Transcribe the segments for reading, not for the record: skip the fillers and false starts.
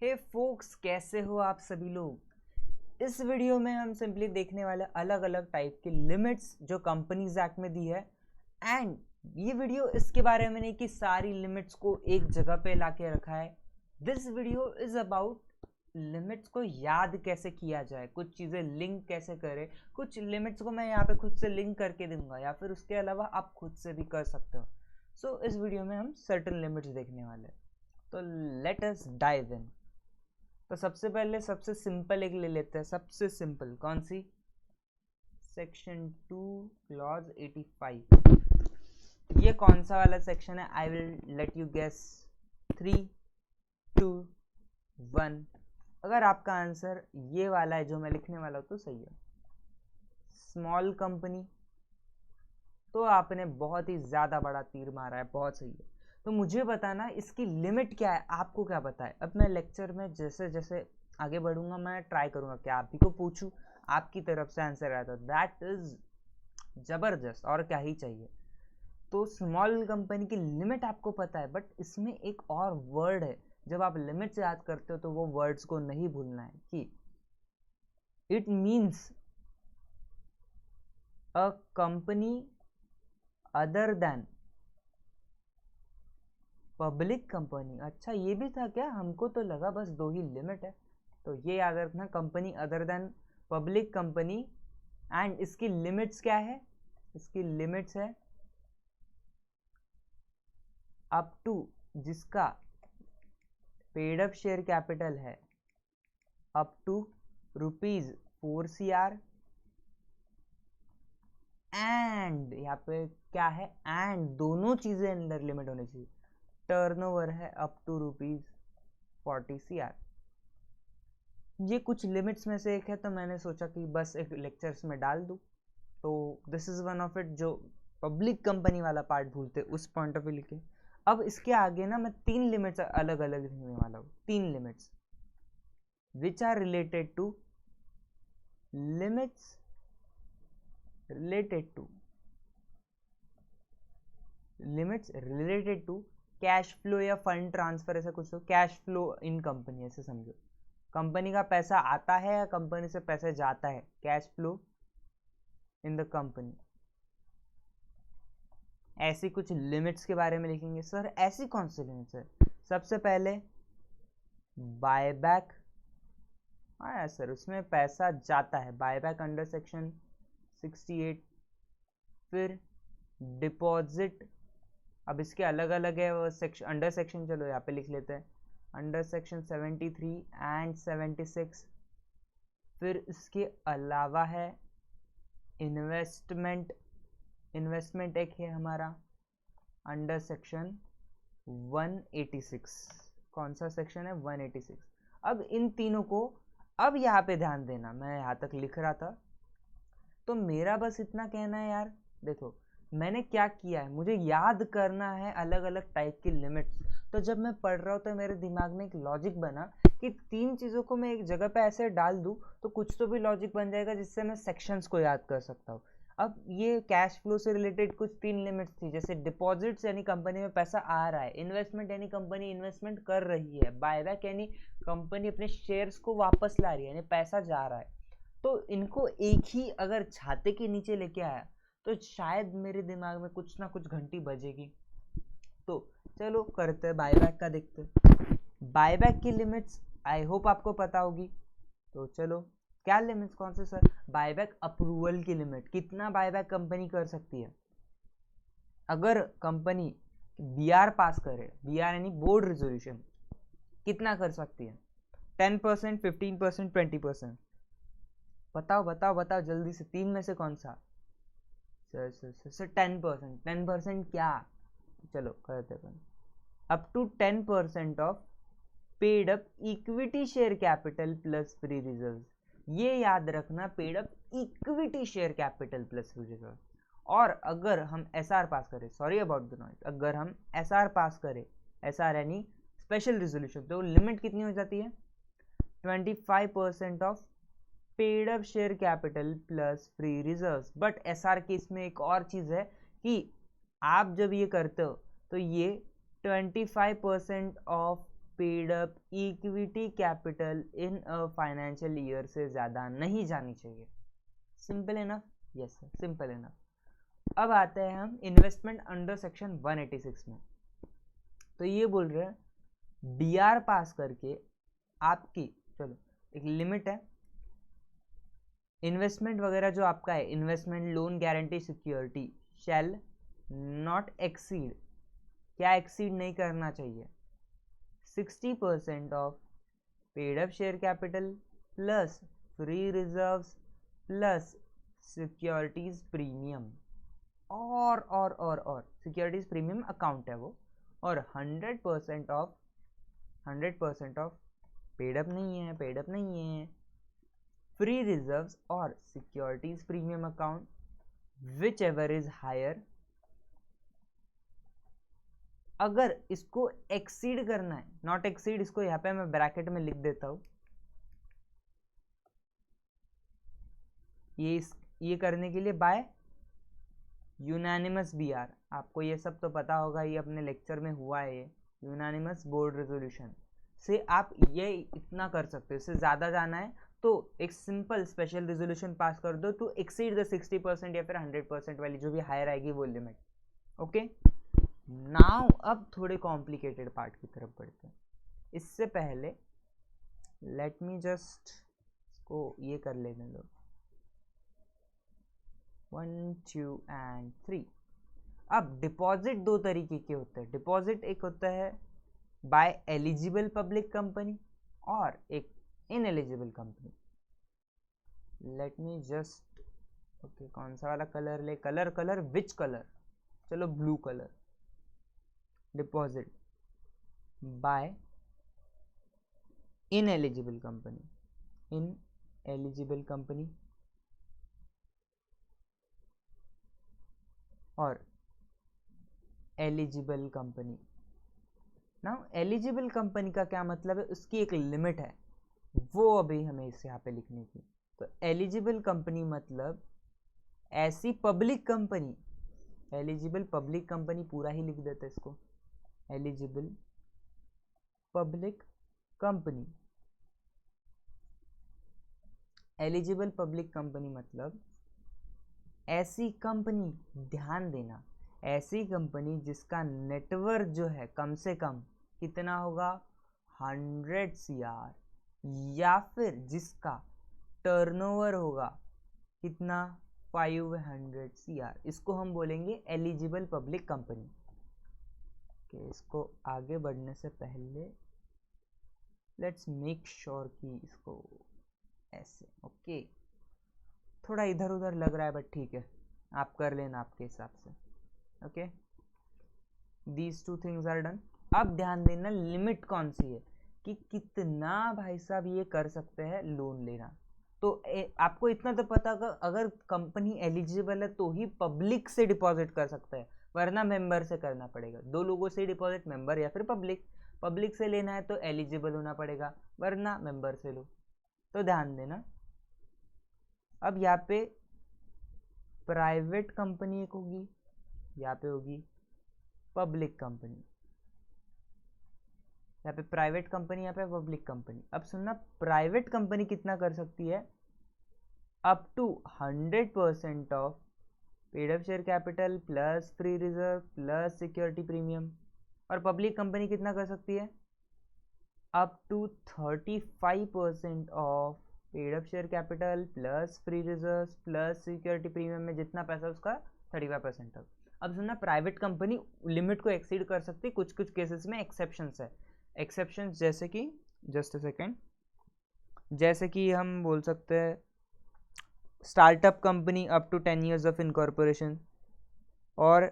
हे focus, कैसे हो आप सभी लोग। इस वीडियो में हम सिंपली देखने वाले अलग अलग टाइप के लिमिट्स जो कंपनीज एक्ट में दी है। एंड ये वीडियो इसके बारे में नहीं कि सारी लिमिट्स को एक जगह पे लाके रखा है। This video is about limits को याद कैसे किया जाए, कुछ चीज़ें लिंक कैसे करें। कुछ लिमिट्स को मैं यहाँ पे खुद से लिंक करके दूंगा या फिर उसके अलावा आप खुद से भी कर सकते हो। सो इस वीडियो में हम सर्टेन लिमिट्स देखने वाले हैं। तो लेट अस डाइव इन। तो सबसे पहले सबसे सिंपल एक ले लेते हैं। सबसे सिंपल कौन सी? Section 2 clause 85। ये कौन सा वाला सेक्शन है? I will let you guess. 3 2 1। अगर आपका आंसर ये वाला है जो मैं लिखने वाला हूँ तो सही है। स्मॉल कंपनी, तो आपने बहुत ही ज़्यादा बड़ा तीर मारा है, बहुत सही है। तो मुझे बताना इसकी लिमिट क्या है, आपको क्या पता है। अब मैं लेक्चर में जैसे जैसे आगे बढ़ूंगा मैं ट्राई करूंगा कि आप ही को पूछूं, आपकी तरफ से आंसर आया था। दैट इज ज़बरदस्त, और क्या ही चाहिए। तो स्मॉल कंपनी की लिमिट आपको पता है, बट इसमें एक और वर्ड है। जब आप लिमिट याद करते हो तो वो वर्ड्स को नहीं भूलना है कि it means a company other than public company. अच्छा, ये भी था क्या? हमको तो लगा बस दो ही लिमिट है। तो ये याद रखना, company other than public company. And इसकी लिमिट्स क्या है? इसकी लिमिट्स है अप टू, जिसका पेड अप शेयर कैपिटल है अप टू ₹4 CR। एंड यहाँ पे क्या है? एंड दोनों चीजें अंडर लिमिट होनी चाहिए। टर्नओवर है अप टू ₹40 CR। ये कुछ लिमिट्स में से एक है, तो मैंने सोचा कि बस एक लेक्चर्स में डाल दूँ। तो this is one of it, जो पब्लिक कंपनी वाला पार्ट भूलते उस पॉइंट ऑफ व्यू लिखे। अब इसके आगे ना मैं 3 लिमिट्स अलग अलग लिखने वाला हूँ। 3 limits which are related to limits related to cash flow या फंड ट्रांसफर, ऐसा कुछ। तो कैश फ्लो इन कंपनी, ऐसे समझो कंपनी का पैसा आता है या कंपनी से पैसा जाता है। Cash flow in the company. ऐसी कुछ लिमिट्स के बारे में लिखेंगे। सर ऐसी कौन सी लिमिट्स है? सबसे पहले बायबैक। हाँ सर, उसमें पैसा जाता है, बायबैक अंडर सेक्शन 68। फिर डिपॉजिट, अब इसके अलग अलग है वो सेक्शन, अंडर सेक्शन। चलो यहाँ पे लिख लेते हैं, अंडर सेक्शन 73 एंड 76। फिर इसके अलावा है इन्वेस्टमेंट एक है हमारा अंडर सेक्शन 186। कौन सा सेक्शन है? 186। अब इन तीनों को, अब यहाँ पे ध्यान देना, मैं यहाँ तक लिख रहा था तो मेरा बस इतना कहना है यार, देखो मैंने क्या किया है, मुझे याद करना है अलग अलग टाइप की लिमिट्स। तो जब मैं पढ़ रहा हूँ तो मेरे दिमाग में एक लॉजिक बना कि 3 चीज़ों को मैं एक जगह पे ऐसे डाल दूँ तो कुछ तो भी लॉजिक बन जाएगा जिससे मैं सेक्शंस को याद कर सकता हूँ। अब ये कैश फ्लो से रिलेटेड कुछ 3 लिमिट्स थी, जैसे डिपॉजिट्स यानी कंपनी में पैसा आ रहा है, इन्वेस्टमेंट यानी कंपनी इन्वेस्टमेंट कर रही है, बायबैक यानी कंपनी अपने शेयर्स को वापस ला रही है यानी पैसा जा रहा है। तो इनको एक ही अगर छाते के नीचे लेके आया तो शायद मेरे दिमाग में कुछ ना कुछ घंटी बजेगी। तो चलो करते हैं बायबैक का, देखते हैं बायबैक की लिमिट्स। आई होप आपको पता होगी। तो चलो, क्या लिमिट्स कौन से सर? बायबैक अप्रूवल की लिमिट, कितना बायबैक कंपनी कर सकती है। अगर कंपनी बीआर पास करे, बीआर यानी बोर्ड रेजोल्यूशन, कितना कर सकती है? 10%, 15%, 20%? बताओ बताओ बताओ जल्दी से, 3 में से कौन सा? सर 10%। 10% क्या? चलो करते हैं, up to 10% of paid up equity share capital plus free reserve. ये याद रखना, paid up equity share capital plus free reserve. और अगर हम एसआर पास करें, सॉरी अबाउट द नॉइज, अगर हम एसआर पास करें, एसआर यानी स्पेशल रिजोल्यूशन, तो लिमिट कितनी हो जाती है? 25% of paid up share capital plus free reserves. But SR case में एक और चीज़ है कि आप जब ये करते हो तो ये 25% of paid up equity capital in a financial year से ज़्यादा नहीं जानी चाहिए। Simple enough, yes sir, simple enough. अब आते हैं हम इन्वेस्टमेंट अंडर सेक्शन 186 में। तो ये बोल रहे हैं बीआर पास करके आपकी, चलो एक लिमिट है, इन्वेस्टमेंट वगैरह जो आपका है, investment loan guarantee security shall not exceed, क्या एक्सीड नहीं करना चाहिए, 60% of paid up share capital plus free reserves plus securities premium और सिक्योरिटीज प्रीमियम अकाउंट है वो, और 100% ऑफ पेड अप नहीं है फ्री रिजर्व्स और securities premium account whichever is higher. अगर इसको एक्सीड करना है, नॉट एक्सीड, इसको यहाँ पे मैं ब्रैकेट में लिख देता हूं, ये करने के लिए बाय यूनानिमस बीआर, आपको ये सब तो पता होगा, ये अपने लेक्चर में हुआ है, ये यूनानिमस बोर्ड रेजोल्यूशन से आप ये इतना कर सकते हो। इससे ज़्यादा जाना है तो एक सिंपल स्पेशल रेजोल्यूशन पास कर दो टू एक्सीड द 60% या फिर 100% वाली जो भी हायर आएगी वो लिमिट। ओके, नाउ अब थोड़े कॉम्प्लिकेटेड पार्ट की तरफ बढ़ते हैं। इससे पहले लेट मी जस्ट इसको ये कर लेने दो, 1 2 and 3। अब डिपॉजिट दो तरीके के होते हैं। डिपॉजिट एक होता है बाय एलिजिबल पब्लिक कंपनी और एक ineligible company. Let me just, okay, कौन सा वाला कलर ले, कलर विच कलर, चलो blue colour. Deposit by ineligible company और eligible company. Now eligible company का क्या मतलब है, उसकी एक लिमिट है, वो अभी हमें इस यहाँ पे लिखनी थी। तो एलिजिबल कंपनी मतलब ऐसी public company, eligible public company पूरा ही लिख देते इसको, eligible public company. Eligible public company मतलब ऐसी कंपनी, ध्यान देना, ऐसी कंपनी जिसका नेटवर्थ जो है कम से कम कितना होगा, 100 CR, या फिर जिसका टर्नओवर होगा कितना, 500 CR, इसको हम बोलेंगे एलिजिबल पब्लिक कंपनी। इसको आगे बढ़ने से पहले लेट्स मेक श्योर कि इसको ऐसे, ओके, थोड़ा इधर उधर लग रहा है बट ठीक है, आप कर लेना आपके हिसाब से। Okay, these 2 things are done. अब ध्यान देना लिमिट कौन सी है कि कितना भाई साहब ये कर सकते हैं लोन लेना। तो आपको इतना तो पता होगा, अगर कंपनी एलिजिबल है तो ही पब्लिक से डिपॉजिट कर सकता है, वरना मेंबर से करना पड़ेगा। 2 लोगों से डिपॉजिट, मेंबर या फिर पब्लिक से लेना है तो एलिजिबल होना पड़ेगा, वरना मेंबर से लो। तो ध्यान देना, अब यहाँ पे प्राइवेट कंपनी एक होगी, यहाँ पे होगी पब्लिक कंपनी, यहाँ पे प्राइवेट कंपनी, यहाँ पे पब्लिक कंपनी। अब सुनना, प्राइवेट कंपनी कितना कर सकती है, up to 100% of paid up share capital plus free reserve plus security premium. और पब्लिक कंपनी कितना कर सकती है, up to 35% of paid up share capital plus free reserve plus security premium में जितना पैसा उसका 35% तक। अब सुनना, प्राइवेट कंपनी लिमिट को एक्सीड कर सकती है, कुछ कुछ केसेस में एक्सेप्शंस है। एक्सेप्शंस जैसे कि, जस्ट अ सेकेंड, जैसे कि हम बोल सकते हैं startup company up to 10 years of incorporation, और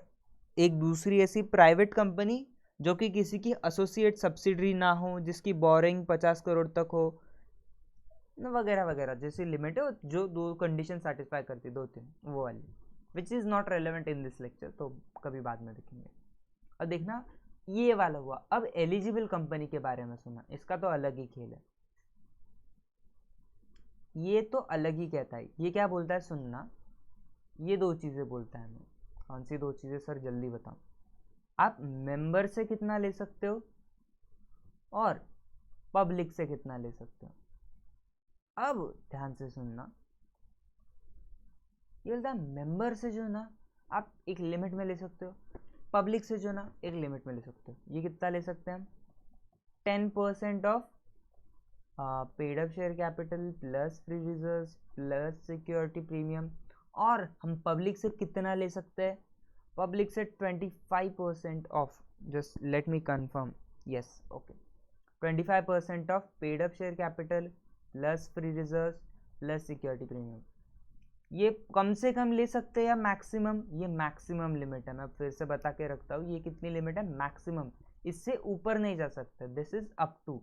एक दूसरी ऐसी प्राइवेट कंपनी जो कि किसी की एसोसिएट सब्सिडरी ना हो, जिसकी बोरिंग 50 करोड़ तक हो, वगैरह वगैरह, जैसी लिमिट है जो 2 कंडीशन सेटिस्फाई करती, 2-3, वो वाली, which is not relevant in this lecture, तो कभी बाद में देखेंगे। अब देखना, ये वाला हुआ। अब एलिजिबल कंपनी के बारे में सुना, इसका तो अलग ही खेल है, ये तो अलग ही कहता है। ये क्या बोलता है, सुनना, ये 2 चीज़ें बोलता है हमें। कौन सी 2 चीज़ें सर, जल्दी बताओ। आप मेंबर से कितना ले सकते हो, और पब्लिक से कितना ले सकते हो। अब ध्यान से सुनना, ये बोलता है मेंबर से जो ना आप एक लिमिट में ले सकते हो, पब्लिक से जो ना एक लिमिट में ले सकते हो। ये कितना ले सकते हैं हम, 10% of paid up share capital plus free reserve plus security premium. और हम पब्लिक से कितना ले सकते हैं, पब्लिक से 25% of, just let me confirm, yes okay, 25% of paid up share capital plus free reserve plus security premium. ये कम से कम ले सकते हैं या मैक्सिमम, ये मैक्सिमम लिमिट है। मैं फिर से बता के रखता हूँ, ये कितनी लिमिट है, मैक्सिमम, इससे ऊपर नहीं जा सकते, this is up to,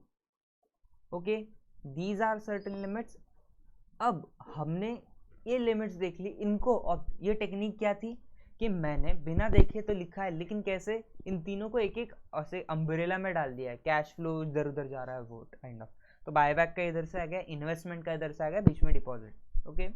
okay, these are certain limits. अब हमने ये लिमिट्स देख ली इनको, और ये टेक्निक क्या थी कि मैंने बिना देखे तो लिखा है, लेकिन कैसे, इन तीनों को एक एक ऐसे अम्ब्रेला में डाल दिया है, कैश फ्लो इधर उधर जा रहा है वो काइंड ऑफ, तो बायबैक का इधर से आ गया, इन्वेस्टमेंट का इधर से आ गया, बीच में डिपॉजिट, ओके।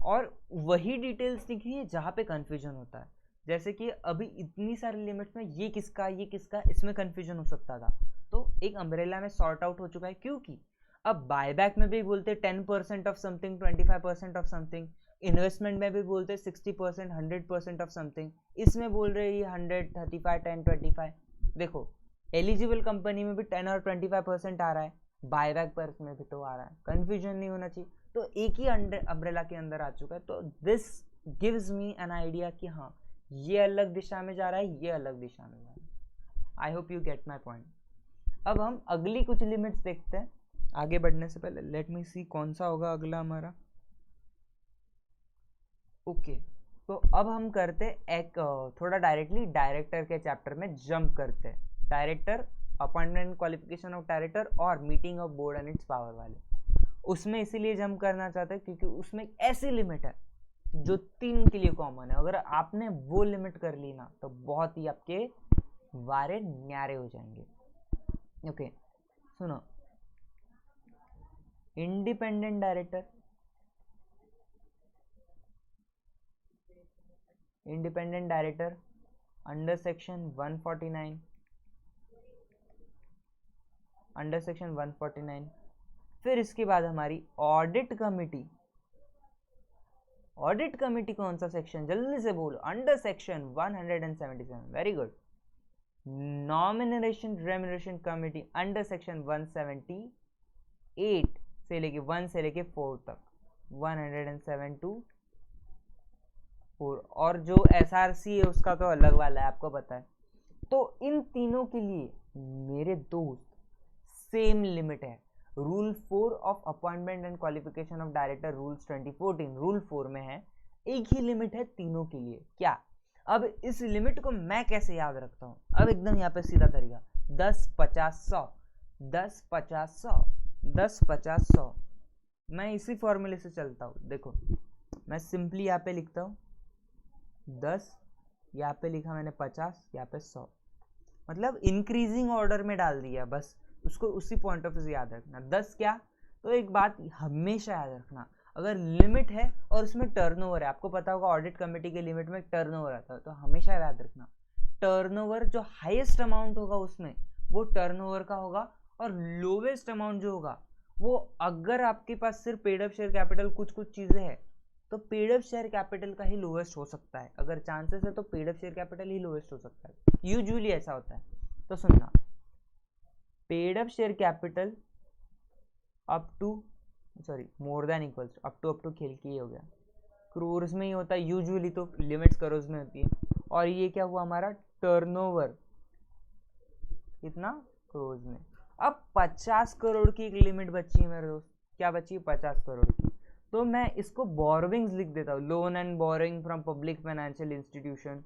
और वही डिटेल्स लिखी है जहाँ पे कंफ्यूजन होता है, जैसे कि अभी इतनी सारी लिमिट्स में ये किसका ये किसका, इसमें कंफ्यूजन हो सकता था, तो एक अम्ब्रेला में सॉर्ट आउट हो चुका है। क्योंकि अब बायबैक में भी बोलते 10% of something, 25% of something, investment में भी बोलते 60%, 100% ऑफ समथिंग, इसमें बोल रहे ये 100, 35, 10, 25। देखो एलिजिबल कंपनी में भी 10 और 25% आ रहा है, बायबैक पर में भी तो आ रहा है, कंफ्यूजन नहीं होना चाहिए, तो एक ही अम्ब्रेला के अंदर आ चुका है। तो this gives me an idea कि हाँ ये अलग दिशा में जा रहा है, ये अलग दिशा में जा रहा है। आई hope you get my point. अब हम अगली कुछ लिमिट्स देखते हैं, आगे बढ़ने से पहले लेट मी सी कौन सा होगा अगला हमारा, ओके। तो अब हम करते एक थोड़ा डायरेक्टली डायरेक्टर के चैप्टर में जंप करते हैं, director, appointment qualification of director और meeting of board and its power वाले, उसमें इसीलिए जंप करना चाहते हैं क्योंकि उसमें एक ऐसी लिमिट है जो 3 के लिए कॉमन है। अगर आपने वो लिमिट कर ली ना तो बहुत ही आपके वारे न्यारे हो जाएंगे, ओके। सुनो, independent director, independent director under section 149, under section 149। फिर इसके बाद हमारी ऑडिट कमिटी, ऑडिट कमिटी कौन सा सेक्शन, जल्दी से बोलो, under section 177, very good. Nomination remuneration committee under section 178 से लेके 1 से लेके 4 तक, 107 to 4, और जो एसआरसी है उसका तो अलग वाला है, आपको पता है। तो इन तीनों के लिए मेरे दोस्त सेम लिमिट है, rule 4 of appointment and qualification of director rules 2014 rule 4 में है, एक ही लिमिट है तीनों के लिए। क्या, अब इस लिमिट को मैं कैसे याद रखता हूँ, अब एकदम यहाँ पे सीधा तरीका, 10 50 100, 10 50 100, 10 50 100, मैं इसी फॉर्मूले से चलता हूँ। देखो मैं सिंपली यहाँ पे लिखता हूँ 10, यहाँ पे लिखा मैंने 50, यहाँ पे 100, मतलब इंक्रीजिंग ऑर्डर में डाल दिया, बस उसको उसी पॉइंट ऑफ व्यू से याद रखना। 10 क्या, तो एक बात हमेशा याद रखना, अगर लिमिट है और उसमें टर्नओवर है, आपको पता होगा ऑडिट कमेटी के लिमिट में टर्नओवर आता है, तो हमेशा याद रखना टर्नओवर जो हाईएस्ट अमाउंट होगा उसमें वो टर्नओवर का होगा, और लोवेस्ट अमाउंट जो होगा वो, अगर आपके पास सिर्फ पेड अप शेयर कैपिटल कुछ कुछ चीजें हैं तो पेड अप शेयर कैपिटल का ही लोवेस्ट हो सकता है, अगर चांसेस है तो पेड अप शेयर कैपिटल ही लोवेस्ट हो सकता है, यूजुअली ऐसा होता है। तो सुनना, paid up share capital up to, sorry more than equals, up to खेल के ही हो गया, क्रोर्स में ही होता है यूजुअली, तो लिमिट्स करोर्स में होती है। और ये क्या हुआ हमारा टर्नओवर, कितना, क्रोर्स में। अब 50 करोड़ की एक लिमिट बची है मेरे दोस्त, क्या बची है, 50 करोड़ की, तो मैं इसको बोरोविंग्स लिख देता हूँ, loan and borrowing from public financial institution,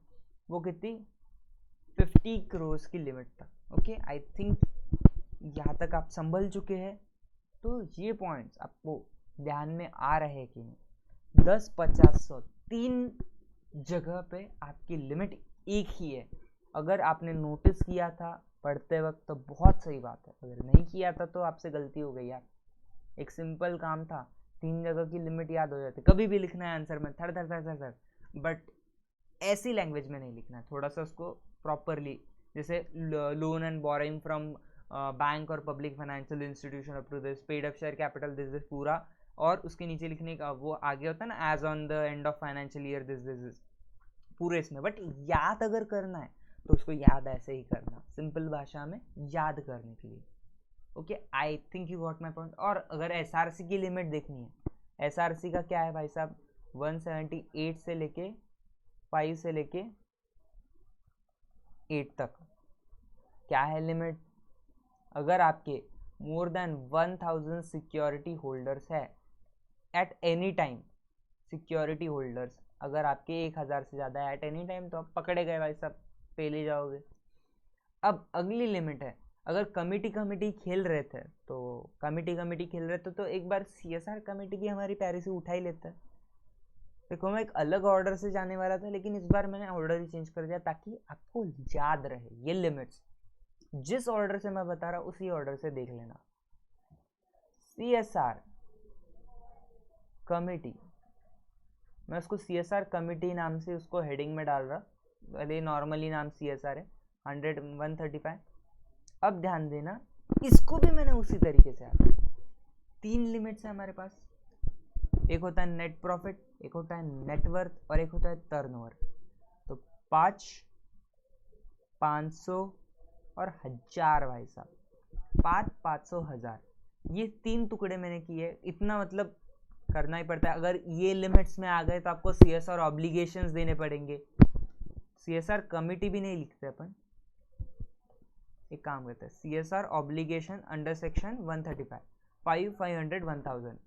वो कितनी, 50 करोड़ की लिमिट तक, ओके। आई थिंक यहाँ तक आप संभल चुके हैं, तो ये पॉइंट्स आपको ध्यान में आ रहे हैं कि नहीं, 10 50 100 तीन जगह पे आपकी लिमिट एक ही है। अगर आपने नोटिस किया था पढ़ते वक्त तो बहुत सही बात है, अगर नहीं किया था तो आपसे गलती हो गई यार, एक सिंपल काम था, 3 जगह की लिमिट याद हो जाती, कभी भी लिखना है आंसर में थर थर थर थर थर, बट ऐसी लैंग्वेज में नहीं लिखना है, थोड़ा सा उसको प्रॉपरली, जैसे loan and borrowing from bank और public financial institution up to this, paid up share capital this this पूरा, और उसके नीचे लिखने का वो आगे होता है ना as on the end of financial year this this this, पूरे इसमें। बट याद अगर करना है तो उसको याद ऐसे ही करना, सिंपल भाषा में याद करने के लिए। Okay, I think you got my point. और अगर एसआरसी की लिमिट देखनी है, एसआरसी का क्या है भाई साहब, 178 से लेके 5 से लेके 8 तक क्या है लिमिट। अगर आपके मोर देन 1000 सिक्योरिटी होल्डर्स है at any time, security holders अगर आपके 1000 से ज़्यादा है एट एनी टाइम, तो आप पकड़े गए भाई साहब, फेल जाओगे। अब अगली लिमिट है, अगर कमिटी खेल रहे थे तो कमिटी खेल रहे थे तो एक बार सीएसआर कमेटी भी हमारी पैरी से उठा ही लेता है। देखो मैं एक अलग ऑर्डर से जाने वाला था, लेकिन इस बार मैंने ऑर्डर ही चेंज कर दिया ताकि आपको याद रहे ये लिमिट्स। जिस ऑर्डर से मैं बता रहा हूँ उसी ऑर्डर से देख लेना। सीएसआर कमेटी, मैं उसको सीएसआर कमेटी नाम से उसको हेडिंग में डाल रहा, भले नॉर्मली नाम सीएसआर है 135। अब ध्यान देना, इसको भी मैंने उसी तरीके से आता। 3 लिमिट्स है हमारे पास, एक होता है नेट प्रॉफिट, एक होता है नेटवर्थ और एक होता है टर्नओवर। तो 5, 500 और 1000 भाई साहब, 5, 500, 1000, ये 3 टुकड़े मैंने किए। इतना मतलब करना ही पड़ता है। अगर ये लिमिट्स में आ गए तो आपको सीएसआर ऑब्लिगेशंस देने पड़ेंगे। सीएसआर कमिटी भी नहीं लिखते अपन, एक काम करते हैं, CSR obligation under section 135, 5, 500, 1000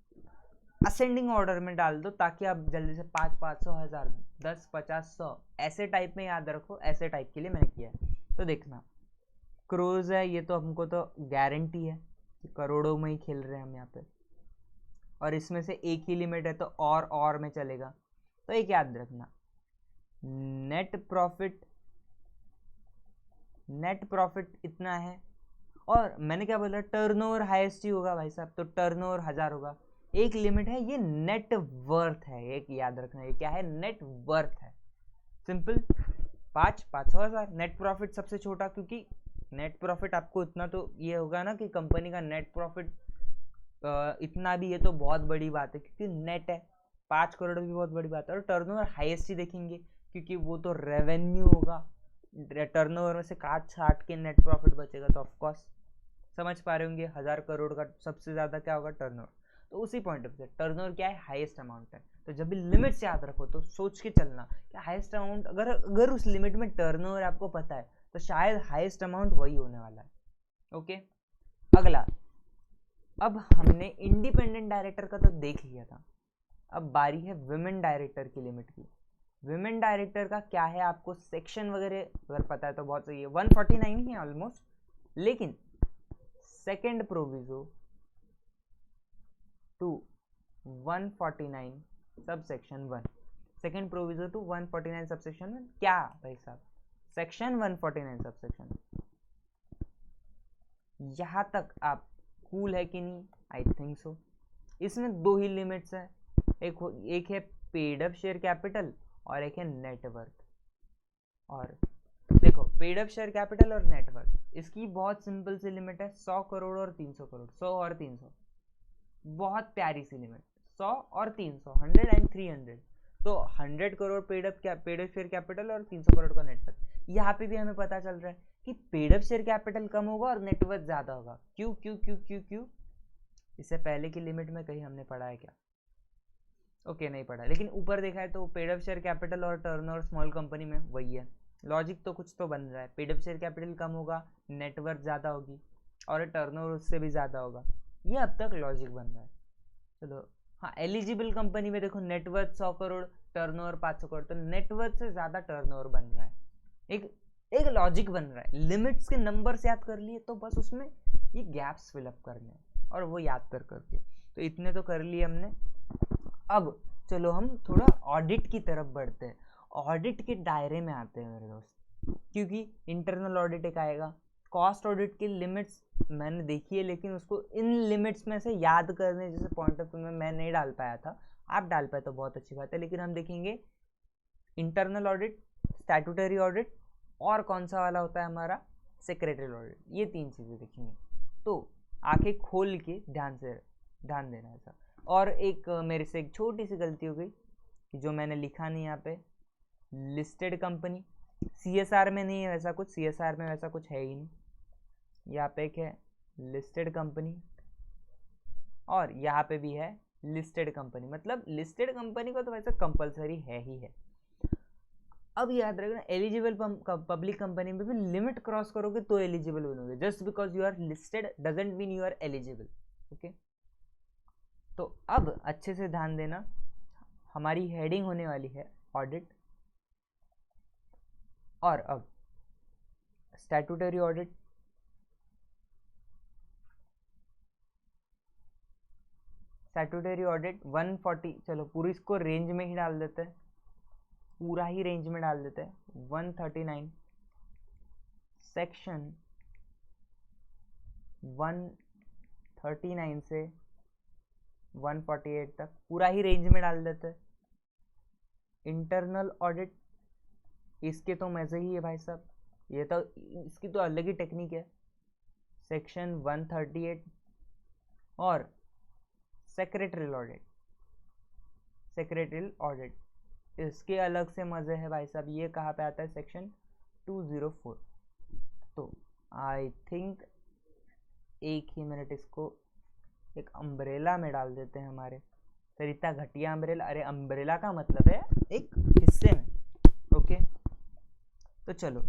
ascending order में डाल दो ताकि आप जल्दी से 5, 500, 1000, 10, 50, 100 ऐसे टाइप में याद रखो। ऐसे टाइप के लिए मैंने किया है। तो देखना क्रोज है, ये तो हमको तो गारंटी है कि करोड़ों में ही खेल रहे हैं हम यहाँ पे, और इसमें से एक ही लिमिट है तो और में चलेगा। तो एक याद रखना, नेट प्रॉफिट इतना है, और मैंने क्या बोला, टर्नओवर हाईएस्ट ही होगा भाई साहब, तो टर्नओवर 1000 होगा। एक लिमिट है, ये नेट वर्थ है, एक याद रखना, ये क्या है, नेट वर्थ है। सिंपल, 5, 500, 1000। नेट प्रॉफिट सबसे छोटा, क्योंकि नेट प्रॉफिट आपको इतना तो ये होगा ना कि कंपनी का नेट प्रॉफिट इतना भी है तो बहुत बड़ी बात है, क्योंकि नेट है। 5 करोड़ भी बहुत बड़ी बात है। और टर्नओवर हाईएस्ट ही देखेंगे क्योंकि वो तो रेवेन्यू होगा, टर्नओवर में से काट छाट के नेट प्रॉफिट बचेगा, तो ऑफकोर्स समझ पा रहे होंगे 1000 करोड़ का सबसे ज़्यादा क्या होगा, टर्नओवर। तो उसी पॉइंट ऑफ से टर्नओवर क्या है, हाईएस्ट अमाउंट है। तो जब भी लिमिट से याद रखो तो सोच के चलना कि हाईएस्ट अमाउंट, अगर उस लिमिट में टर्नओवर आपको पता है तो शायद हाईएस्ट अमाउंट वही होने वाला है। ओके, अगला, अब हमने इंडिपेंडेंट डायरेक्टर का तो देख लिया था, अब बारी है विमेन डायरेक्टर की लिमिट की। विमेन डायरेक्टर का क्या है, आपको सेक्शन वगैरह अगर पता है तो बहुत सही है, 149 ही है ऑलमोस्ट, लेकिन second proviso to 149 subsection 1, second proviso to 149 subsection 1 क्या भाई साहब, सेक्शन 149 सबसेक्शन, यहाँ तक आप कूल है कि नहीं, आई थिंक सो। इसमें 2 ही लिमिट्स है, एक है पेड अप शेयर कैपिटल और एक है नेटवर्थ। और देखो पेड अप शेयर कैपिटल और नेटवर्थ, इसकी बहुत सिंपल सी लिमिट है, 100 करोड़ और 300 करोड़, 100 और 300, बहुत प्यारी सी लिमिट, 100 और 300, 100 एंड 300। तो 100 crore paid up share capital और 300 करोड़ का नेटवर्थ। यहाँ पे भी हमें पता चल रहा है कि पेड अप शेयर कैपिटल कम होगा और नेटवर्थ ज़्यादा होगा। क्यों क्यों क्यों क्यों क्यों, इससे पहले की लिमिट में कहीं हमने पढ़ा है क्या? ओके, नहीं पढ़ा, लेकिन ऊपर देखा है तो पेड अप शेयर कैपिटल और टर्नओवर स्मॉल कंपनी में वही है। लॉजिक तो कुछ तो बन रहा है, पेड अप शेयर कैपिटल कम होगा, नेटवर्थ ज़्यादा होगी, और टर्नओवर उससे भी ज़्यादा होगा। ये अब तक लॉजिक बन रहा है। चलो हाँ, एलिजिबल कंपनी में देखो नेटवर्थ 100 करोड़, टर्नओवर 500 करोड़, तो नेटवर्थ से ज़्यादा टर्नओवर बन रहा है। एक लॉजिक बन रहा है। लिमिट्स के नंबर्स याद कर लिए तो बस उसमें ये गैप्स फिलअप करने हैं, और वो याद करके तो इतने तो कर लिए हमने। अब चलो हम थोड़ा ऑडिट की तरफ बढ़ते हैं, ऑडिट के दायरे में आते हैं मेरे दोस्त, क्योंकि इंटरनल ऑडिट एक आएगा। कॉस्ट ऑडिट की लिमिट्स मैंने देखी है, लेकिन उसको इन लिमिट्स में से याद करने जैसे पॉइंट ऑफ व्यू में मैं नहीं डाल पाया था, आप डाल पाए तो बहुत अच्छी बात है। लेकिन हम देखेंगे इंटरनल ऑडिट, स्टैट्यूटरी ऑडिट, और कौन सा वाला होता है हमारा, सेक्रेटरी ऑडिट, ये 3 चीज़ें देखेंगे। तो आंखें खोल के ध्यान देना है सर। और एक मेरे से एक छोटी सी गलती हो गई कि जो मैंने लिखा नहीं यहाँ पे, लिस्टेड कंपनी। CSR में नहीं है वैसा कुछ, CSR में वैसा कुछ है ही नहीं। यहाँ पे एक है लिस्टेड कंपनी और यहाँ पे भी है लिस्टेड कंपनी, मतलब लिस्टेड कंपनी को तो वैसे कंपलसरी है ही है। अब याद रखना, एलिजिबल पब्लिक कंपनी में भी लिमिट क्रॉस करोगे तो एलिजिबल बनोगे। Just because you are listed doesn't mean you are eligible. Okay, तो अब अच्छे से ध्यान देना, हमारी हेडिंग होने वाली है ऑडिट। और अब स्टैट्यूटरी ऑडिट, स्टैट्यूटरी ऑडिट 140, चलो पूरी इसको रेंज में ही डाल देते हैं, पूरा ही रेंज में डाल देते हैं। 139 सेक्शन 139 से 148 तक पूरा ही रेंज में डाल देते हैं। इंटरनल ऑडिट, इसके तो मजे ही है भाई साहब, ये तो इसकी तो अलग ही टेक्निक है। सेक्शन 138 और सेक्रेटरियल ऑडिट, सेक्रेटरियल ऑडिट इसके अलग से मजे है भाई साहब। ये कहाँ पे आता है? सेक्शन 204। तो आई थिंक एक ही मिनट इसको एक अम्ब्रेला में डाल देते हैं हमारे। सर इतना घटिया अम्ब्रेला, अरे अम्ब्रेला का मतलब है एक हिस्से में। ओके, तो चलो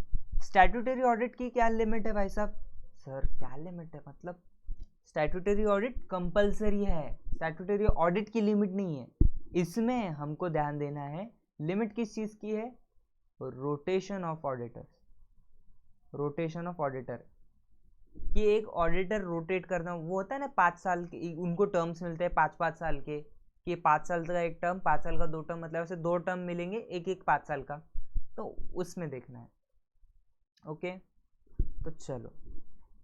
स्टैट्यूटरी ऑडिट की क्या लिमिट है भाई साहब? सर क्या लिमिट है? मतलब स्टैट्यूटरी ऑडिट कंपलसरी है, स्टैट्यूटरी ऑडिट की लिमिट नहीं है। इसमें हमको ध्यान देना है लिमिट किस चीज़ की है? Rotation of auditors, rotation of auditor कि एक ऑडिटर रोटेट करना, वो होता है ना 5 साल के उनको टर्म्स मिलते हैं 5-5 साल के, कि 5 साल का एक टर्म, 5 साल का 2 टर्म, मतलब ऐसे 2 टर्म मिलेंगे एक 5 साल का, तो उसमें देखना है। ओके, तो चलो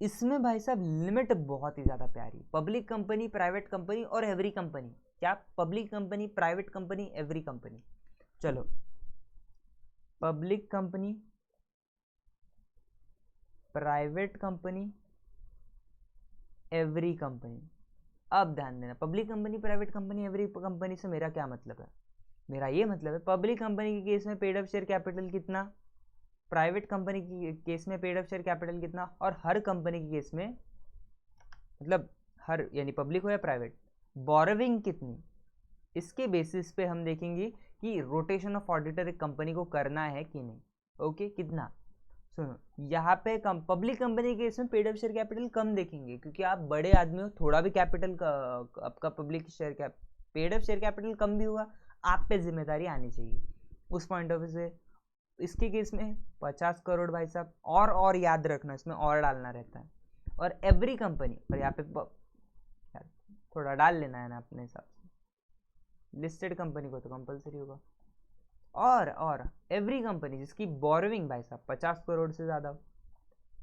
इसमें भाई साहब लिमिट बहुत ही ज़्यादा प्यारी, पब्लिक कंपनी, प्राइवेट कंपनी और एवरी कंपनी। क्या? Public company, private company, every company. चलो public company, private company, every company. अब ध्यान देना, public company, private company, every company से मेरा क्या मतलब है? मेरा ये मतलब है पब्लिक कंपनी के केस में पेड अप शेयर कैपिटल कितना, प्राइवेट कंपनी की केस में पेड अप शेयर कैपिटल कितना, और हर कंपनी के केस में, मतलब हर यानी पब्लिक हो या प्राइवेट, बोरोविंग कितनी। इसके बेसिस पे हम देखेंगे कि रोटेशन ऑफ ऑडिटर एक कंपनी को करना है कि नहीं। ओके, कितना? सुनो, यहाँ पे पब्लिक कंपनी के केस में पेड अप शेयर कैपिटल कम देखेंगे, क्योंकि आप बड़े आदमी हो, थोड़ा भी कैपिटल का आपका public share paid up share capital कम भी होगा, आप पे जिम्मेदारी आनी चाहिए उस पॉइंट ऑफ व्यू से। इसके केस में 50 करोड़ भाई साहब, और याद रखना इसमें और डालना रहता है। और एवरी कंपनी, और यहाँ पे थोड़ा डाल लेना है ना अपने हिसाब से, लिस्टेड कंपनी को तो कंपलसरी होगा। और एवरी कंपनी जिसकी बोरोविंग भाई साहब 50 करोड़ से ज़्यादा,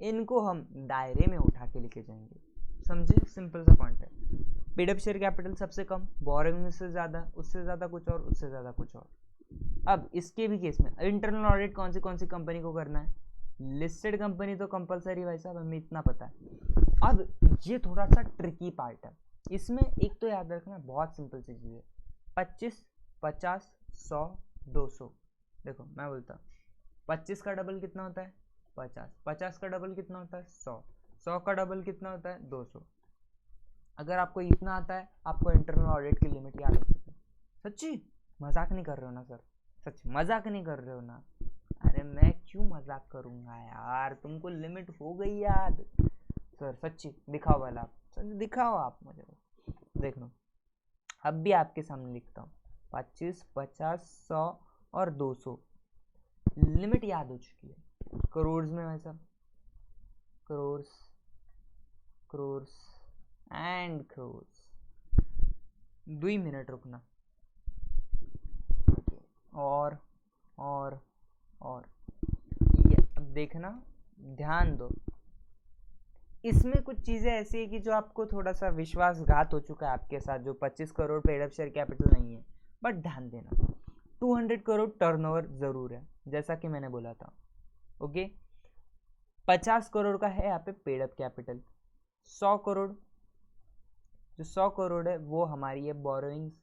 इनको हम दायरे में उठा के लेके जाएंगे। समझे? सिंपल सा पॉइंट है। पेड अप शेयर कैपिटल सबसे कम, बोरोविंग से ज़्यादा, उससे ज़्यादा कुछ और, उससे ज़्यादा कुछ और। अब इसके भी केस में इंटरनल ऑडिट कौन सी कंपनी को करना है? लिस्टेड कंपनी तो कंपलसरी भाई साहब, हमें इतना पता है। अब ये थोड़ा सा ट्रिकी पार्ट है, इसमें एक तो याद रखना बहुत सिंपल सी चीज़ है, 25, 50, 100, 200। देखो मैं बोलता हूँ 25 का डबल कितना होता है? 50, 50 का डबल कितना होता है? 100, 100 का डबल कितना होता है? 200। अगर आपको इतना आता है, आपको इंटरनल ऑडिट की लिमिट याद हो सकती है। सच्ची मजाक नहीं कर रहे हो ना सर? सच मजाक नहीं कर रहे हो ना? अरे मैं क्यों मजाक करूंगा यार, तुमको लिमिट हो गई याद। सर सच्ची दिखाओ वाला, दिखाओ आप मुझे, देख लो। अब भी आपके सामने लिखता हूँ, 25, 50, 100 और 200 लिमिट याद हो चुकी है। करोड़ में वैसा, करोड़ एंड करोड़। 2 मिनट रुकना, और ये अब देखना, ध्यान दो, इसमें कुछ चीज़ें ऐसी है कि जो आपको थोड़ा सा विश्वासघात हो चुका है आपके साथ, जो 25 crore paid up share capital नहीं है, बट ध्यान देना 200 करोड़ टर्नओवर ज़रूर है, जैसा कि मैंने बोला था। ओके, 50 करोड़ का है यहाँ पे पेड अप कैपिटल, 100 करोड़, जो 100 करोड़ है वो हमारी है बोरोइंग्स,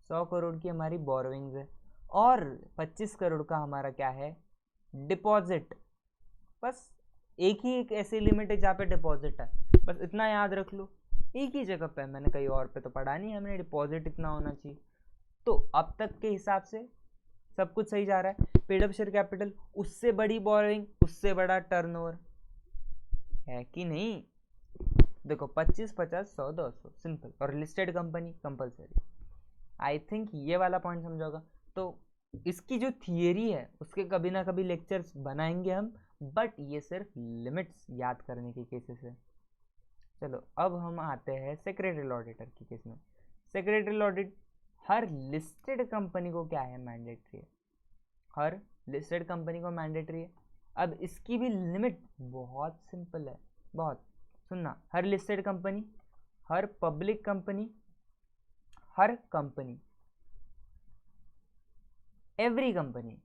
100 करोड़ की हमारी बोरोइंग्स है, और 25 करोड़ का हमारा क्या है, डिपॉजिट। बस एक ही एक ऐसी लिमिट है जहाँ पे डिपॉजिट है, बस इतना याद रख लो, एक ही जगह पे, मैंने कहीं और पे तो पढ़ा नहीं, हमने डिपॉजिट इतना होना चाहिए। तो अब तक के हिसाब से सब कुछ सही जा रहा है। पेड अप शेयर कैपिटल, उससे बड़ी बोरोइंग, उससे बड़ा टर्नओवर है कि नहीं। देखो 25, 50, 100, 200 सिंपल, और listed company compulsory. I think ये वाला पॉइंट समझोगा। तो इसकी जो थियरी है उसके कभी ना कभी लेक्चर्स बनाएंगे हम, बट ये सिर्फ लिमिट्स याद करने के केसेस है। चलो अब हम आते हैं सेक्रेटरी ऑडिटर के केस में। सेक्रेटरी ऑडिट हर लिस्टेड कंपनी को क्या है, मैंडेटरी है, हर लिस्टेड कंपनी को मैंडेटरी है। अब इसकी भी लिमिट बहुत सिंपल है, बहुत सुनना, हर लिस्टेड कंपनी, हर पब्लिक कंपनी, हर कंपनी, एवरी कंपनी,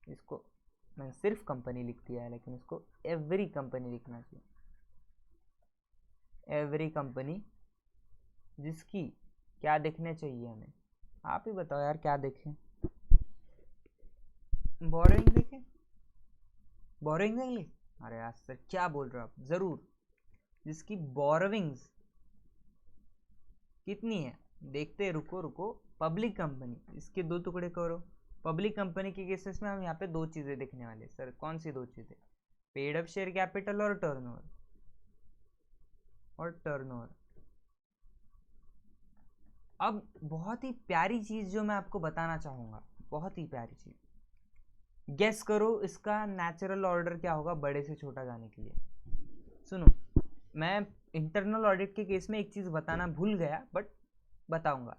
इसको मैंने सिर्फ कंपनी लिख दिया है लेकिन इसको एवरी कंपनी लिखना चाहिए। एवरी कंपनी जिसकी क्या देखने चाहिए हमें, आप ही बताओ यार क्या देखें, बोरोइंग देखें, बोरोइंग देख ली, अरे यार सर क्या बोल रहे हो आप, जरूर जिसकी बोरोइंग्स कितनी है देखते, रुको रुको, पब्लिक कंपनी, इसके दो टुकड़े करो। पब्लिक कंपनी के केसेस में हम यहाँ पे दो चीजें देखने वाले, सर कौन सी दो चीजें, पेड अप शेयर कैपिटल और टर्नओवर, और टर्नओवर। अब बहुत ही प्यारी चीज जो मैं आपको बताना चाहूंगा, बहुत ही प्यारी चीज, गेस करो इसका नेचुरल ऑर्डर क्या होगा बड़े से छोटा जाने के लिए। सुनो, मैं इंटरनल ऑडिट के केस में एक चीज बताना भूल गया, बट बताऊंगा,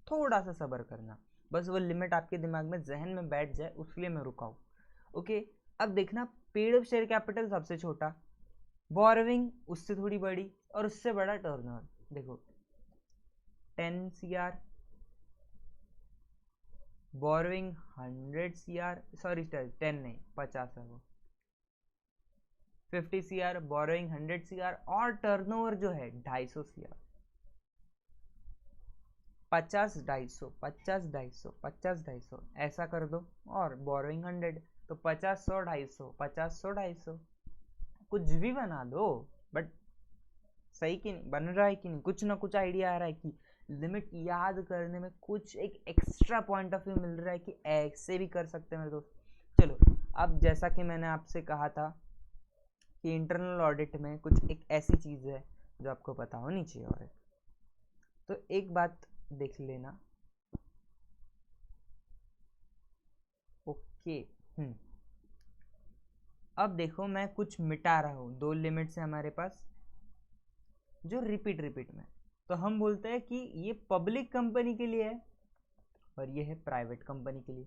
थोड़ा सा सब्र करना, बस वो लिमिट आपके दिमाग में जहन में बैठ जाए उसके लिए मैं रुका हूँ। ओके, अब देखना, पेड अप शेयर कैपिटल सबसे छोटा, बोरोइंग उससे थोड़ी बड़ी, और उससे बड़ा टर्नओवर। देखो 10 CR, बोरोइंग 100 CR, सॉरी 10 नहीं 50 है वो, 50 CR, बोरोइंग 100 CR, और टर्नओवर जो है 250 CR। 50 250 50 250 50 250 ऐसा कर दो, और बोरोइंग 100, तो 50 100 250 50 100 250, कुछ भी बना दो, बट सही कि नहीं, बन रहा है कि नहीं, कुछ ना कुछ आइडिया आ रहा है कि लिमिट याद करने में कुछ एक एक्स्ट्रा पॉइंट ऑफ व्यू मिल रहा है कि ऐसे भी कर सकते हैं मेरे दोस्त। चलो, अब जैसा कि मैंने आपसे कहा था कि इंटरनल ऑडिट में कुछ एक ऐसी चीज़ है जो आपको पता होनी चाहिए, और तो एक बात देख लेना। ओके, अब देखो मैं कुछ मिटा रहा हूँ, दो लिमिट्स है हमारे पास जो रिपीट में, तो हम बोलते हैं कि ये पब्लिक कंपनी के लिए है और ये है प्राइवेट कंपनी के लिए,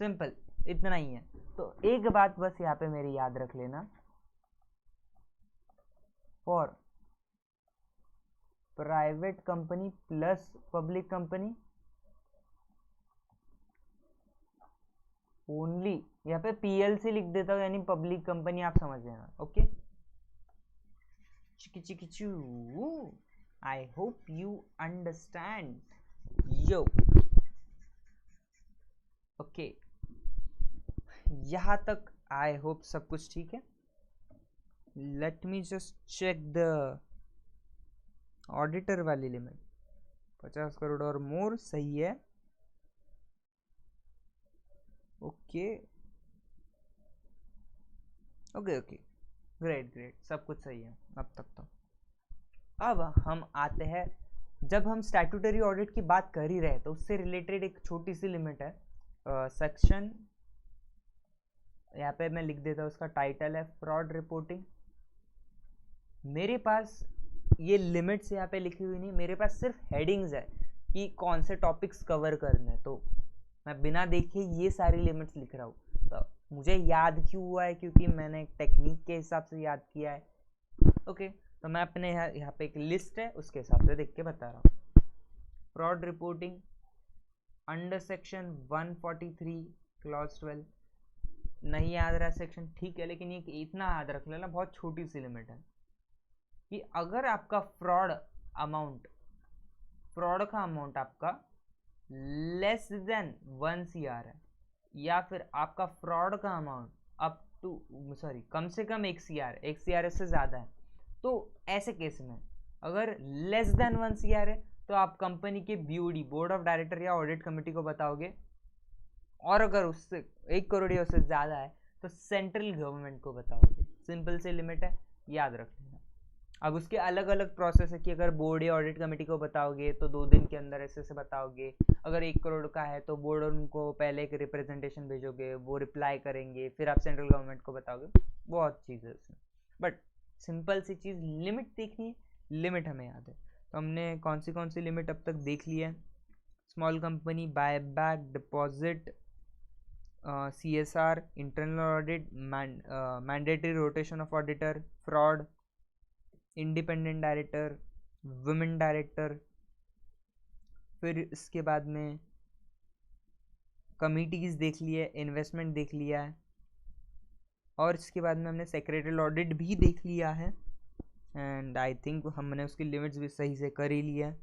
सिंपल इतना ही है। तो एक बात बस यहाँ पे मेरी याद रख लेना, for private company plus public company only, यहाँ पे PLC लिख देता हूँ, यानी पब्लिक कंपनी, आप समझ लेना। ओके, चिकी चिकी चू, I hope you understand yo. Okay, यहाँ तक आई होप सब कुछ ठीक है। Let me just check the auditor वाली लिमिट, 50 करोड़ और मोर, सही है। ओके ओके ओके, ग्रेट, सब कुछ सही है अब तक तो। अब हम आते हैं, जब हम स्टैट्यूटरी ऑडिट की बात कर ही रहे तो उससे रिलेटेड एक छोटी सी लिमिट है, सेक्शन, यहाँ पे मैं लिख देता हूँ, उसका टाइटल है फ्रॉड रिपोर्टिंग। मेरे पास ये लिमिट्स यहाँ पे लिखी हुई नहीं, मेरे पास सिर्फ हेडिंग्स है कि कौन से टॉपिक्स कवर करने, तो मैं बिना देखे ये सारी लिमिट्स लिख रहा हूँ। तो मुझे याद क्यों हुआ है, क्योंकि मैंने एक टेक्निक के हिसाब से याद किया है। ओके, तो मैं अपने यहाँ पे एक लिस्ट है उसके हिसाब से देख के बता रहा हूँ। Fraud reporting under section 143 clause 12, नहीं याद रहा सेक्शन ठीक है, लेकिन ये इतना याद रख लेना, बहुत छोटी सी लिमिट है कि अगर आपका फ्रॉड का अमाउंट आपका लेस देन 1 CR है, या फिर आपका फ्रॉड का अमाउंट अप टू कम से कम 1 CR से ज़्यादा है, तो ऐसे केस में अगर लेस देन 1 CR है तो आप कंपनी के BOD, बोर्ड ऑफ डायरेक्टर या ऑडिट कमेटी को बताओगे, और अगर उससे 1 करोड़ या उससे ज़्यादा है तो सेंट्रल गवर्नमेंट को बताओगे। सिंपल से लिमिट है, याद रख लेना। अब उसके अलग अलग प्रोसेस है कि अगर बोर्ड या ऑडिट कमेटी को बताओगे तो 2 दिन के अंदर ऐसे बताओगे, अगर 1 करोड़ का है तो बोर्ड उनको पहले एक रिप्रेजेंटेशन भेजोगे, वो रिप्लाई करेंगे, फिर आप सेंट्रल गवर्नमेंट को बताओगे। बहुत चीज़ है उसमें, बट सिंपल सी चीज़ लिमिट देखनी है, लिमिट हमें याद है। तो हमने कौन सी लिमिट अब तक देख ली है? Small company, buy back, deposit, CSR, internal audit, mandatory rotation of auditor, fraud, independent director, women director, फिर इसके बाद में कमिटीज़ देख लिया है, इन्वेस्टमेंट देख लिया है, और इसके बाद में हमने सेक्रेटरियल ऑडिट भी देख लिया है, एंड आई थिंक हमने उसकी लिमिट्स भी सही से कर ही लिया है।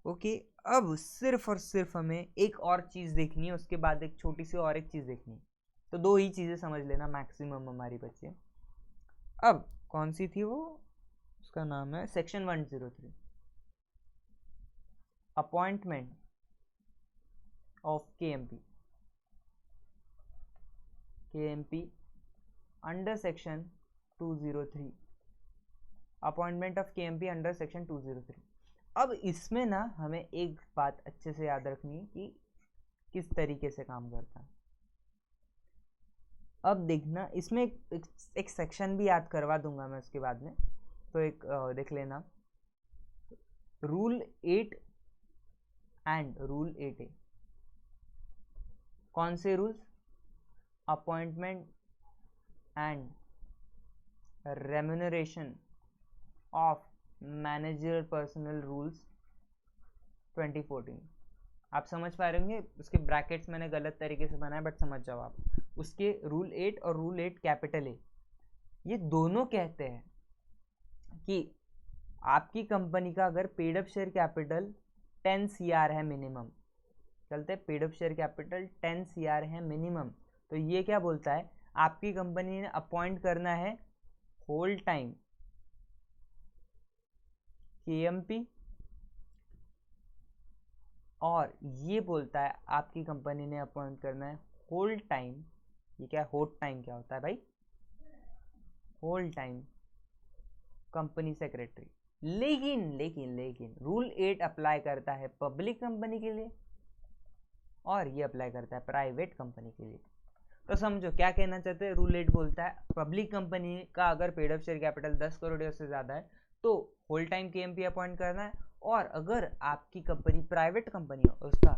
ओके, अब सिर्फ और सिर्फ हमें एक और चीज़ देखनी है, उसके बाद एक छोटी सी और एक चीज़ देखनी है, तो 2 ही चीज़ें समझ लेना मैक्सिमम हमारी बच्चे। अब कौन सी थी वो? उसका नाम है section 103, appointment of KMP under section 203, appointment of KMP under section 203। अब इसमें ना हमें एक बात अच्छे से याद रखनी है कि किस तरीके से काम करता है। अब देखना, इसमें एक सेक्शन भी याद करवा दूंगा मैं उसके बाद में, तो एक देख लेना, रूल 8 एंड रूल 8A। कौन से rules? Appointment and remuneration of manager personnel rules 2014। आप समझ पा रहे होंगे, उसके ब्रैकेट्स मैंने गलत तरीके से बनाए, बट समझ जाओ आप। उसके रूल 8 और रूल 8 कैपिटल ए, ये दोनों कहते हैं कि आपकी कंपनी का अगर paid up share capital 10 CR है मिनिमम, चलते हैं paid up share capital 10 CR है मिनिमम, तो ये क्या बोलता है, आपकी कंपनी ने अपॉइंट करना है होल टाइम KMP, और ये बोलता है आपकी कंपनी ने अपॉइंट करना है होल टाइम, ये क्या होल टाइम क्या होता है भाई? Whole time company secretary. लेकिन रूल 8 अप्लाई करता है पब्लिक कंपनी के लिए, और ये अप्लाई करता है प्राइवेट कंपनी के लिए। तो समझो क्या कहना चाहते हैं। रूल 8 बोलता है पब्लिक कंपनी का अगर paid up share capital 10 crore या उससे ज़्यादा है तो होल टाइम KMP अपॉइंट करना है, और अगर आपकी कंपनी प्राइवेट कंपनी हो, उसका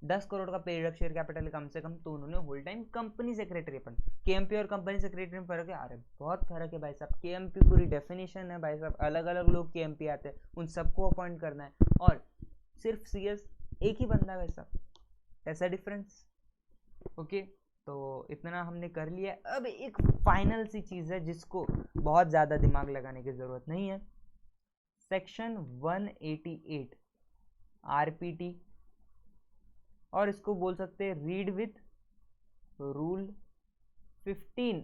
10 करोड़ का पेड अप शेयर कैपिटल कम से कम, तो उन्होंने होल टाइम कंपनी सेक्रेटरी अपन। KMP और कंपनी सेक्रेटरी में फर्क है? अरे बहुत फर्क है भाई साहब। KMP पूरी डेफिनेशन है भाई साहब, अलग अलग लोग KMP आते हैं, उन सबको अपॉइंट करना है, और सिर्फ CS एक ही बंदा है भाई साहब, ऐसा डिफरेंस। ओके, तो इतना हमने कर लिया। अब एक फाइनल सी चीज़ है जिसको बहुत ज़्यादा दिमाग लगाने की ज़रूरत नहीं है, सेक्शन 188 RPT, और इसको बोल सकते हैं रीड विथ रूल 15।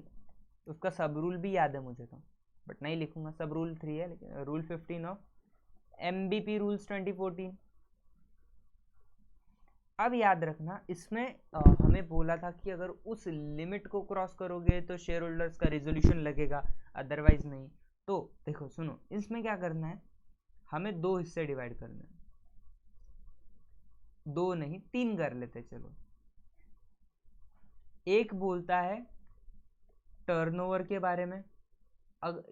उसका सब रूल भी याद है मुझे तो, बट नहीं लिखूंगा, सब रूल 3 है, लेकिन रूल 15 ऑफ MBP रूल्स 2014। अब याद रखना, इसमें हमें बोला था कि अगर उस लिमिट को क्रॉस करोगे तो शेयर होल्डर्स का रिजोल्यूशन लगेगा, अदरवाइज नहीं। तो देखो सुनो, इसमें क्या करना है, हमें 2 हिस्से डिवाइड करना है, 2 नहीं 3 कर लेते चलो। एक बोलता है टर्नओवर के बारे में।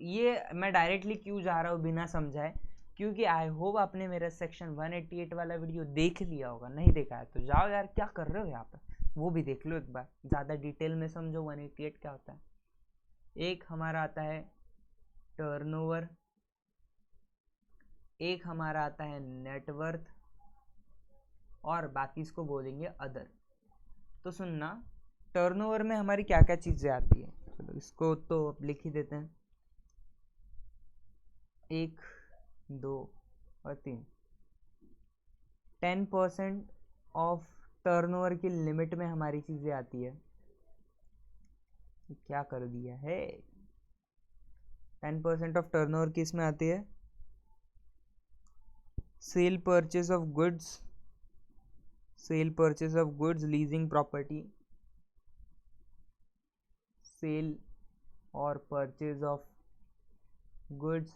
ये मैं डायरेक्टली क्यों जा रहा हूँ बिना समझाए, क्योंकि आई होप आपने मेरा सेक्शन 188 वाला वीडियो देख लिया होगा, नहीं देखा है तो जाओ यार, क्या कर रहे हो यहाँ पे, वो भी देख लो एक बार, ज़्यादा डिटेल में समझो 188 क्या होता है। एक हमारा आता है टर्नओवर, एक हमारा आता है नेटवर्थ, और बाकी इसको बोलेंगे अदर। तो सुनना, टर्नओवर में हमारी क्या क्या चीज़ें आती है, चलो इसको तो लिख ही देते हैं, 1, 2 और 3। 10% ऑफ टर्नओवर की लिमिट में हमारी चीज़ें आती है। क्या कर दिया है, 10% ऑफ टर्नओवर किस में आती है, sale purchase of goods, sale purchase of goods, leasing property, sale और purchase of goods,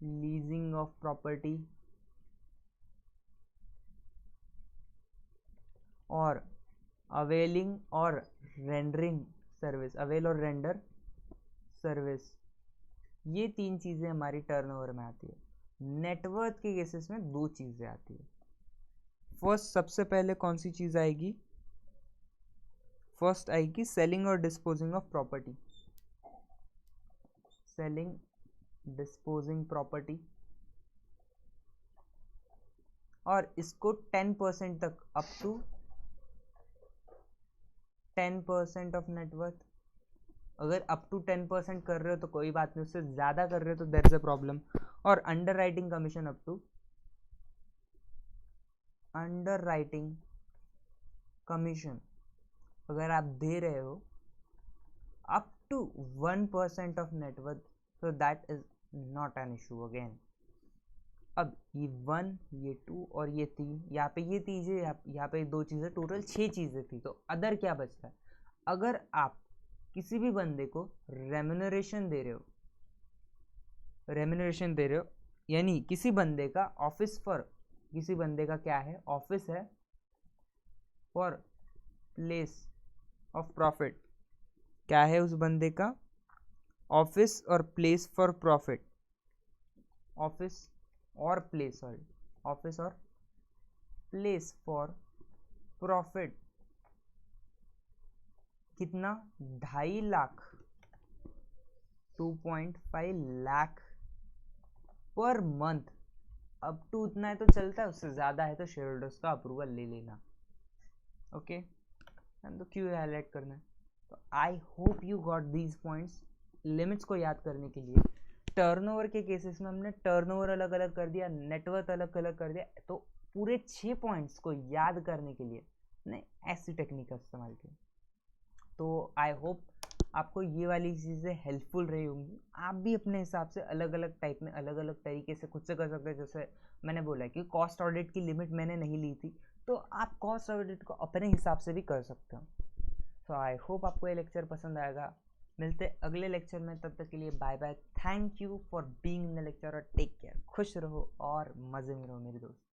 leasing of property, और अवेलिंग और रेंडरिंग सर्विस, अवेल और रेंडर सर्विस। ये 3 चीज़ें हमारी टर्नओवर में आती है। नेटवर्थ के केसेस में 2 चीज़ें आती है। फर्स्ट, सबसे पहले कौन सी चीज़ आएगी, फर्स्ट आएगी सेलिंग और disposing of property, selling disposing property, और इसको 10% तक, अप टू 10% ऑफ नेटवर्थ। अगर अप टू 10% कर रहे हो तो कोई बात नहीं, उससे ज़्यादा कर रहे हो तो देयर इज अ प्रॉब्लम। और underwriting commission up to, underwriting commission अगर आप दे रहे हो अप टू 1% ऑफ नेटवर्थ, तो that is not an issue again. अब ये 1, ये 2 और ये 3, यहाँ पे ये चीज़ें, यहाँ पे 2 चीज़ें, टोटल 6 चीज़ें थी। तो अदर क्या बचता है, अगर आप किसी भी बंदे को रेम्यूनरेशन दे रहे हो, रेम्यूनरेशन दे रहे हो यानी किसी बंदे का ऑफिस फॉर, किसी बंदे का क्या है, ऑफिस है फॉर प्लेस ऑफ प्रॉफिट, क्या है उस बंदे का, ऑफिस और प्लेस फॉर प्रॉफिट, ऑफिस और प्लेस, सॉरी, ऑफिस और प्लेस फॉर प्रॉफिट, कितना, 2.5 lakh, 2.5 lakh per month. Up to उतना है तो चलता है, उससे ज़्यादा है तो शेयर होल्डर्स का अप्रूवल ले लेना। ओके, तो क्यों हाईलाइट करना है। तो आई hope you got these points. Limits को याद करने के लिए टर्नओवर के केसेस में हमने टर्नओवर अलग अलग कर दिया, नेटवर्थ अलग अलग कर दिया, तो पूरे 6 पॉइंट्स को याद करने के लिए ने ऐसी टेक्निक का इस्तेमाल किया। तो आई होप आपको ये वाली चीज़ें हेल्पफुल रही होंगी। आप भी अपने हिसाब से अलग अलग टाइप में, अलग अलग तरीके से खुद से कर सकते हैं। जैसे मैंने बोला कि कॉस्ट ऑडिट की लिमिट मैंने नहीं ली थी, तो आप कॉस्ट ऑडिट को अपने हिसाब से भी कर सकते हो। सो आई होप आपको ये लेक्चर पसंद आएगा। मिलते अगले लेक्चर में, तब तक के लिए bye bye. Thank you for being in the lecture और टेक केयर। खुश रहो और मज़े में रहो मेरे दोस्त।